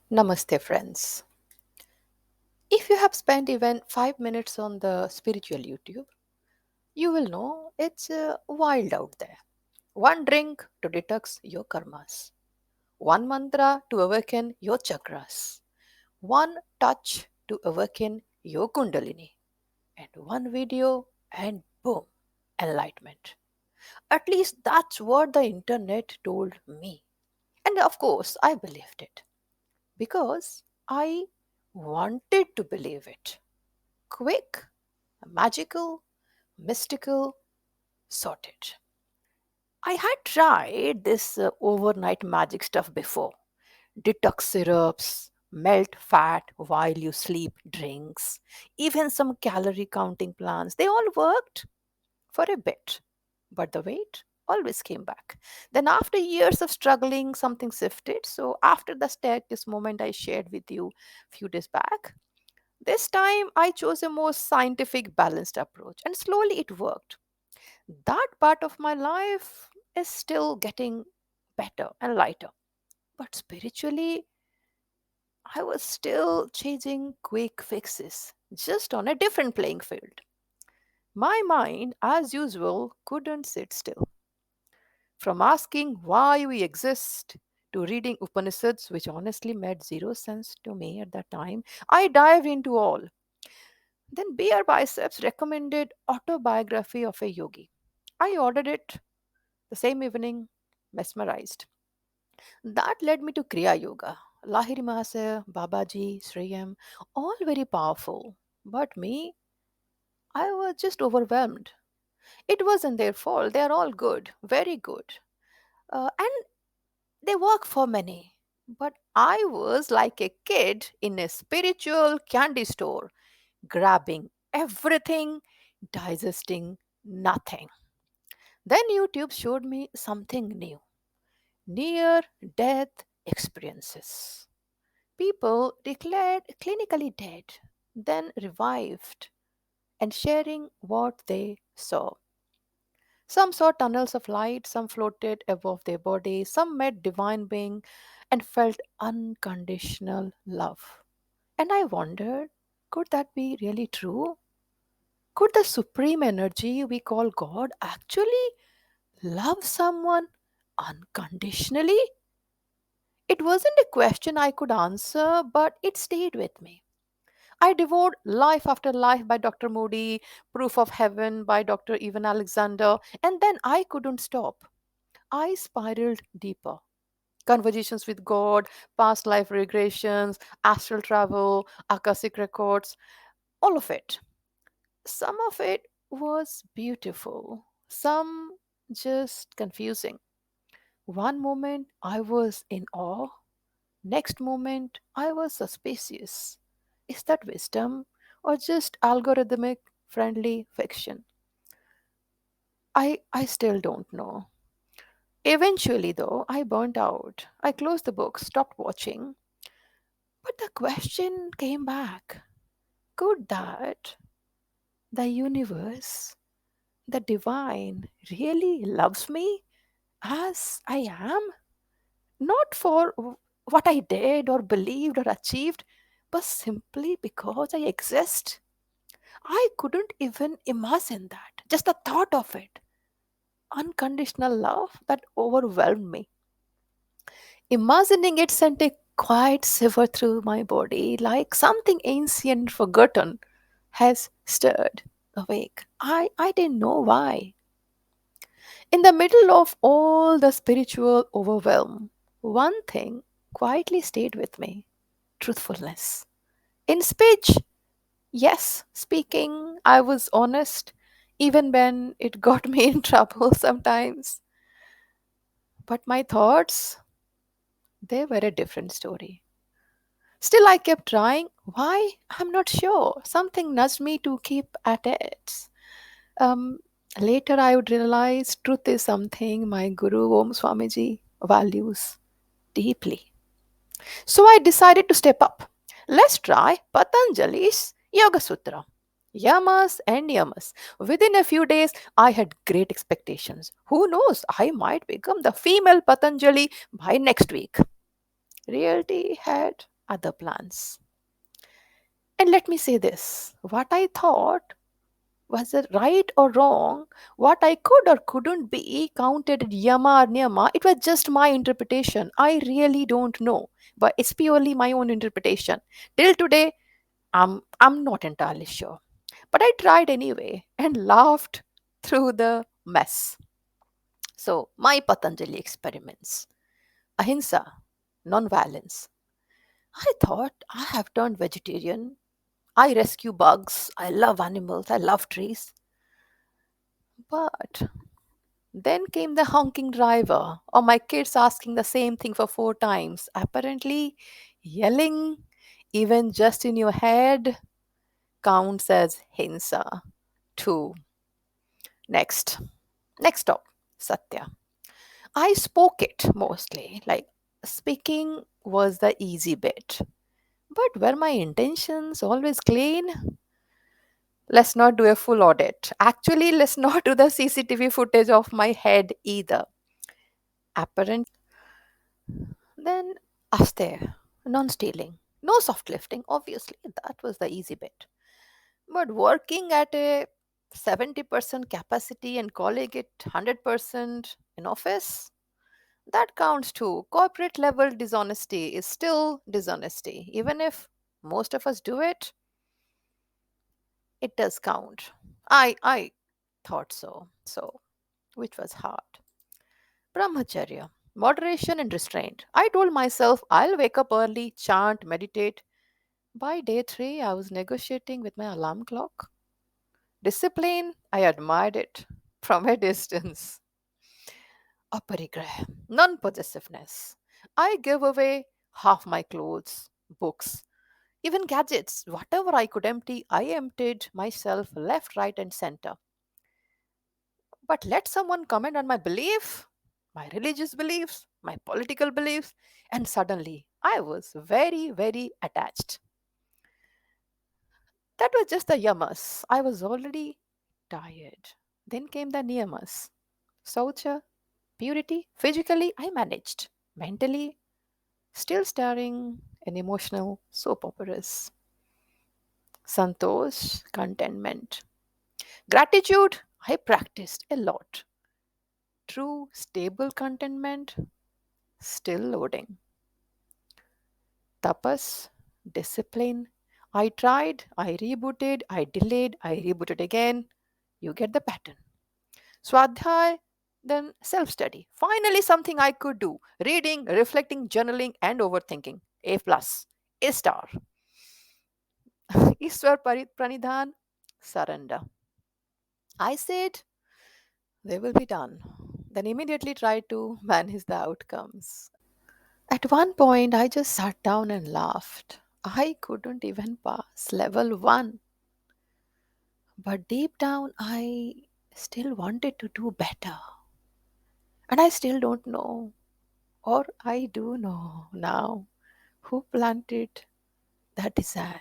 Namaste, friends. If you have spent even 5 minutes on the spiritual YouTube, you will know it's wild out there. One drink to detox your karmas, one mantra to awaken your chakras, one touch to awaken your kundalini, and one video, and boom, enlightenment. At least that's what the internet told me. And of course, I believed it because I wanted to believe it. Quick, magical, mystical, sorted. I had tried this overnight magic stuff before. Detox syrups, melt fat while you sleep drinks, even some calorie counting plans. They all worked for a bit, but the weight always came back. Then, after years of struggling, something shifted. So, after the staircase moment I shared with you a few days back, this time I chose a more scientific, balanced approach, and slowly it worked. That part of my life is still getting better and lighter. But spiritually, I was still chasing quick fixes, just on a different playing field. My mind, as usual, couldn't sit still. From asking why we exist to reading Upanishads, which honestly made zero sense to me at that time, I dived into all. Then Beer Biceps recommended Autobiography of a Yogi. I ordered it the same evening, mesmerized. That led me to Kriya Yoga. Lahiri Mahasaya, Babaji, Sriyam, all very powerful. But me, I was just overwhelmed. It wasn't their fault. They are all good, very good. And they work for many. But I was like a kid in a spiritual candy store, grabbing everything, digesting nothing. Then YouTube showed me something new, near death experiences. People declared clinically dead, then revived and sharing what they saw. Some saw tunnels of light, some floated above their bodies, some met divine being and felt unconditional love. And I wondered, could that be really true? Could the supreme energy we call God actually love someone unconditionally? It wasn't a question I could answer, but it stayed with me. I devoured Life After Life by Dr. Moody, Proof of Heaven by Dr. Evan Alexander, and then I couldn't stop. I spiraled deeper. Conversations with God, past life regressions, astral travel, akashic records, all of it. Some of it was beautiful, some just confusing. One moment I was in awe, next moment I was suspicious. Is that wisdom or just algorithmic friendly fiction? I still don't know. Eventually, though, I burnt out. I closed the book, stopped watching. But the question came back, could that, the universe, the divine, really loves me as I am? Not for what I did or believed or achieved, but simply because I exist. I couldn't even imagine that. Just the thought of it. Unconditional love that overwhelmed me. Imagining it sent a quiet shiver through my body, like something ancient forgotten has stirred awake. I didn't know why. In the middle of all the spiritual overwhelm, one thing quietly stayed with me: truthfulness. In speech, yes, speaking, I was honest, even when it got me in trouble sometimes. But my thoughts, they were a different story. Still, I kept trying. Why? I'm not sure. Something nudged me to keep at it. Um, Later, I would realize truth is something my guru, Om Swamiji, values deeply. So I decided to step up. Let's try Patanjali's Yoga Sutra. Yamas and Niyamas. Within a few days, I had great expectations. Who knows? I might become the female Patanjali by next week. Reality had other plans. And let me say this, what I thought was it right or wrong, what I could or couldn't be counted yama or niyama, it was just my interpretation. I really don't know, but it's purely my own interpretation. Till today, I'm not entirely sure. But I tried anyway and laughed through the mess. So, my Patanjali experiments. Ahimsa, non-violence. I thought I have turned vegetarian. I rescue bugs. I love animals. I love trees. But then came the honking driver, or my kids asking the same thing for 4 times. Apparently, yelling, even just in your head, counts as hinsa. 2. Next. Next stop, Satya. I spoke it mostly. Like, speaking was the easy bit. But were my intentions always clean? Let's not do a full audit. Actually, let's not do the CCTV footage of my head either. Apparent. Then Asteya, non stealing. No soft lifting, obviously. That was the easy bit. But working at a 70% capacity and calling it 100% in office, that counts too. Corporate level dishonesty is still dishonesty. Even if most of us do it, it does count. I thought so. So, which was hard. Brahmacharya, moderation and restraint. I told myself I'll wake up early, chant, meditate. By day 3, I was negotiating with my alarm clock. Discipline, I admired it from a distance. Aparigraha, non-possessiveness. I gave away half my clothes, books, even gadgets. Whatever I could empty, I emptied myself left, right, and center. But let someone comment on my belief, my religious beliefs, my political beliefs, and suddenly I was very, very attached. That was just the yamas. I was already tired. Then came the niyamas. Saucha, purity. Physically, I managed. Mentally, still staring an emotional soap operas. Santosh, contentment. Gratitude, I practiced a lot. True, stable contentment, still loading. Tapas, discipline. I tried, I rebooted, I delayed, I rebooted again. You get the pattern. Swadhyay, then self study. Finally, something I could do. Reading, reflecting, journaling, and overthinking. A plus. A star. Iswar Pranidhan, surrender. I said, they will be done. Then immediately try to manage the outcomes. At one point, I just sat down and laughed. I couldn't even pass level 1. But deep down, I still wanted to do better. And I still don't know, or I do know now, who planted that desire.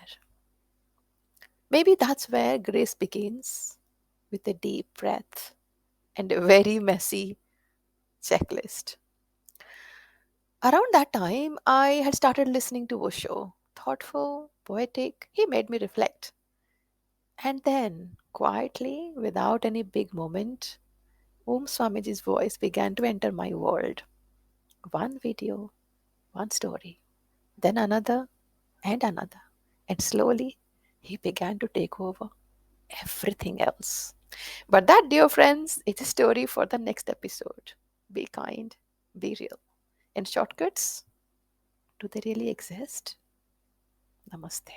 Maybe that's where grace begins, with a deep breath and a very messy checklist. Around that time, I had started listening to Osho. Thoughtful, poetic, he made me reflect. And then, quietly, without any big moment, Om Swamiji's voice began to enter my world. One video, one story, then another and another. And slowly, he began to take over everything else. But that, dear friends, is a story for the next episode. Be kind, be real. And shortcuts, do they really exist? Namaste.